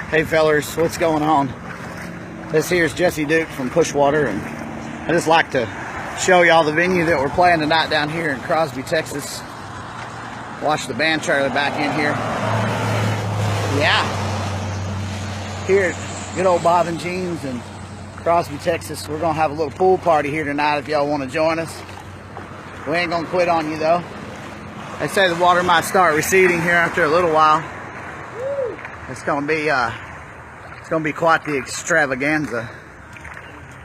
Hey fellers, what's going on? This here's Jesse Duke from Pushwater, and I just like to show y'all the venue that we're playing tonight down here in Crosby, Texas. Watch the band trailer back in here. Yeah. Here at good old Bob and Jeans in Crosby, Texas. We're gonna have a little pool party here tonight if y'all want to join us. We ain't gonna quit on you though. They say the water might start receding here after a little while. It's gonna be quite the extravaganza.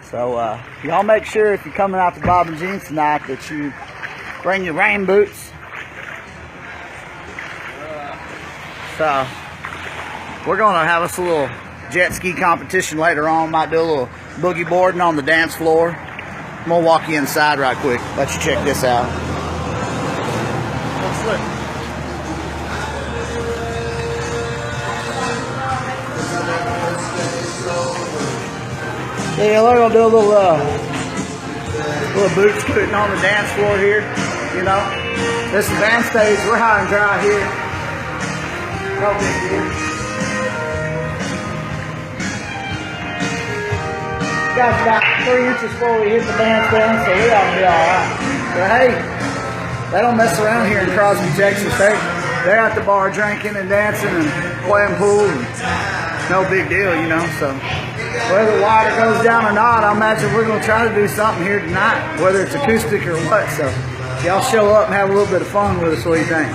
So y'all make sure if you're coming out to Bob and Jeans tonight that you bring your rain boots. So we're gonna have us a little jet ski competition later on. Might do a little boogie boarding on the dance floor. I'm gonna walk you inside right quick. Let you check this out. Let's look. Yeah, we're gonna do a little boot scooting on the dance floor here. You know, this is the band stage. We're high and dry here. No big deal. Got about 3 inches before we hit the bandstand, so we ought to be all right. But hey, they don't mess around here in Crosby, Texas. They're at the bar drinking and dancing and playing pool. And no big deal, you know. So whether the water goes down or not, I imagine we're going to try to do something here tonight, whether it's acoustic or what. So y'all show up and have a little bit of fun with us. What do you think?